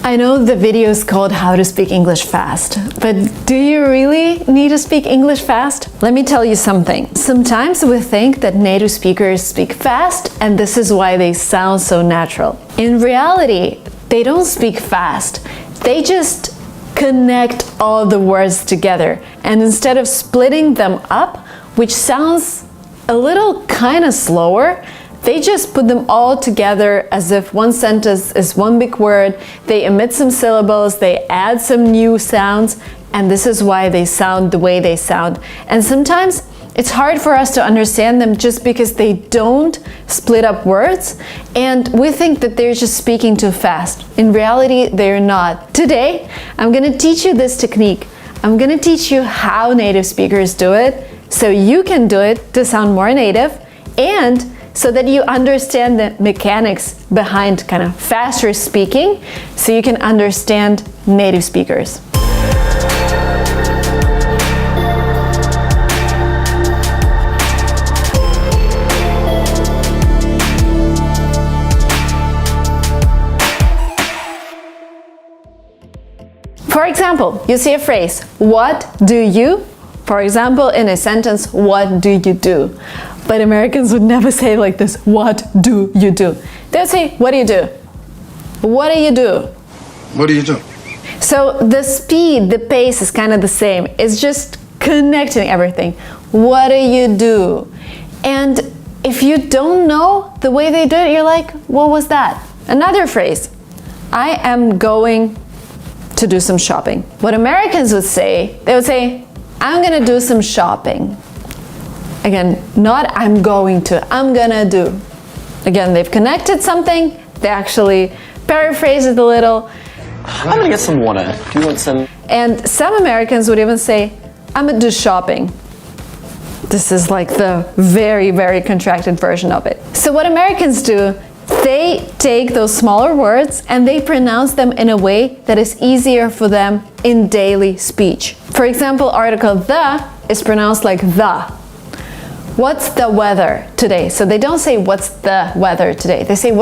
I know the video is called How to Speak English Fast, but do you really need to speak English fast? Let me tell you something. Sometimes we think that native speakers speak fast and this is why they sound so natural. In reality, they don't speak fast. They just connect all the words together, and instead of splitting them up, which sounds a little kind of slower, they just put them all together as if one sentence is one big word. They omit some syllables, they add some new sounds, and this is why they sound the way they sound. And sometimes it's hard for us to understand them just because they don't split up words, and we think that they're just speaking too fast. In reality, they're not. Today, I'm gonna teach you this technique. I'm gonna teach you how native speakers do it, so you can do it to sound more native, and so that you understand the mechanics behind kind of faster speaking, so you can understand native speakers. For example, you see a phrase, what do you? For example, in a sentence, what do you do? But Americans would never say like this, what do you do? They'll say, what do you do? What do you do? What do you do? So the speed, the pace is kind of the same. It's just connecting everything. What do you do? And if you don't know the way they do it, you're like, what was that? Another phrase, I am going to do some shopping. What Americans would say, they would say, I'm gonna do some shopping. Again, not I'm going to, I'm gonna do. Again, they've connected something, they actually paraphrase it a little. I'm gonna get some water. Do you want some? And some Americans would even say, I'm gonna do shopping. This is like the very, very contracted version of it. So what Americans do, they take those smaller words and they pronounce them in a way that is easier for them in daily speech. For example, article the is pronounced like the. What's the weather today? So they don't say what's the weather today. They say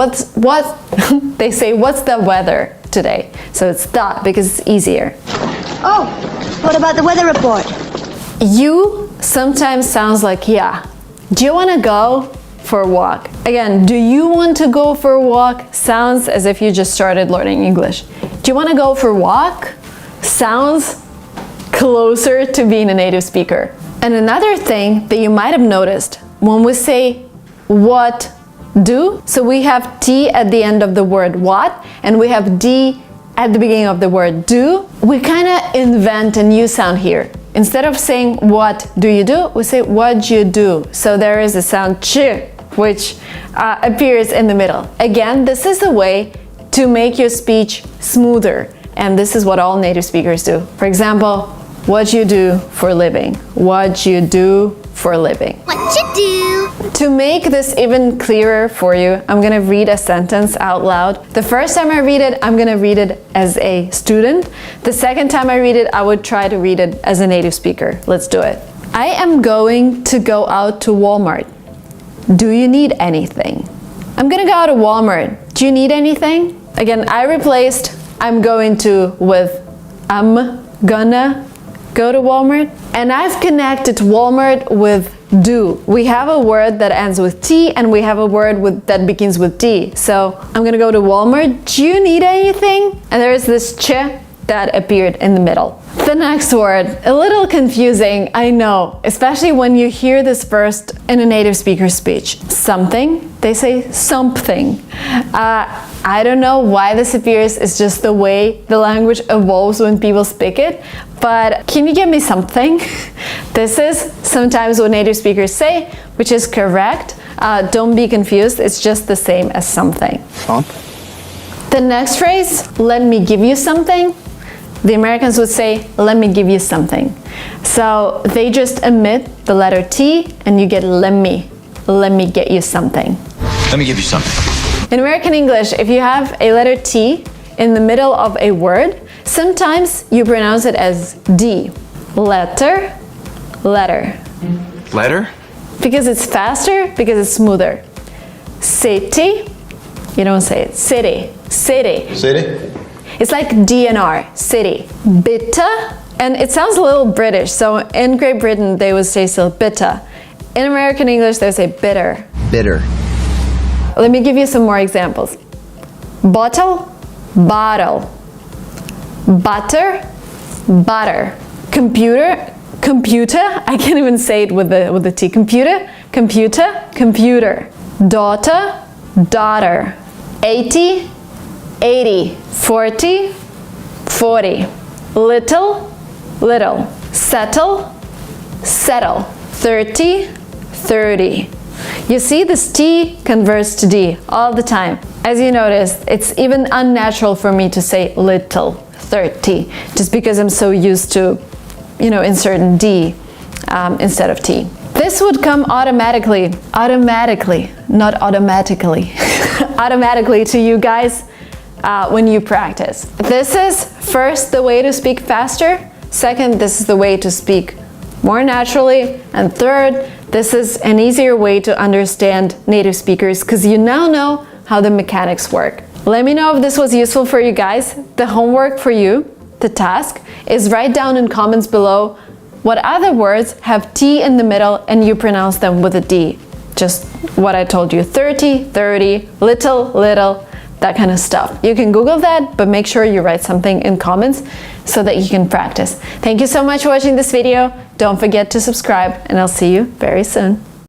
they say what's the weather today. So it's the because it's easier. Oh, what about the weather report? You sometimes sounds like yeah. Do you want to go for a walk? Again, do you want to go for a walk sounds as if you just started learning English. Do you want to go for a walk? Sounds closer to being a native speaker. And another thing that you might have noticed, when we say what do, so we have T at the end of the word what, and we have D at the beginning of the word do, we kind of invent a new sound here. Instead of saying what do you do, we say what you do. So there is a sound ch, which appears in the middle. Again, this is a way to make your speech smoother, and this is what all native speakers do. For example, what you do for a living. What you do for a living. What you do? To make this even clearer for you, I'm gonna read a sentence out loud. The first time I read it, I'm gonna read it as a student. The second time I read it, I would try to read it as a native speaker. Let's do it. I am going to go out to Walmart. Do you need anything? I'm gonna go out to Walmart. Do you need anything? Again, I replaced I'm going to with I'm gonna go to Walmart, and I've connected Walmart with do. We have a word that ends with T and we have a word that begins with D. So I'm gonna go to Walmart. Do you need anything? And there is this ch that appeared in the middle. The next word, a little confusing, I know, especially when you hear this first in a native speaker speech. Something, they say something. I don't know why this appears, it's just the way the language evolves when people speak it, but can you give me something? This is sometimes what native speakers say, which is correct. Don't be confused, it's just the same as something. The next phrase, let me give you something. The Americans would say, let me give you something. So they just omit the letter T and you get let me get you something. Let me give you something. In American English, if you have a letter T in the middle of a word, sometimes you pronounce it as D. Letter, letter. Letter? Because it's faster, because it's smoother. City, you don't say it. City, city. City? It's like DNR, city. Bitter, and it sounds a little British, so in Great Britain they would say still bitter. In American English they would say bitter. Bitter. Let me give you some more examples. Bottle, bottle. Butter, butter. Computer, computer. I can't even say it with the T. Computer, computer, computer. Daughter, daughter. 80, 80. 40, 40. Little, little. Settle, settle. 30, 30. You see, this T converts to D all the time. As you noticed, it's even unnatural for me to say little, 30, just because I'm so used to, inserting D instead of T. This would come automatically, not automatically, automatically to you guys when you practice. This is first the way to speak faster. Second, this is the way to speak more naturally. And third, this is an easier way to understand native speakers because you now know how the mechanics work. Let me know if this was useful for you guys. The homework for you, the task, is write down in comments below what other words have T in the middle and you pronounce them with a D. Just what I told you, 30, 30, little, little, that kind of stuff. You can Google that, but make sure you write something in comments so that you can practice. Thank you so much for watching this video. Don't forget to subscribe, and I'll see you very soon.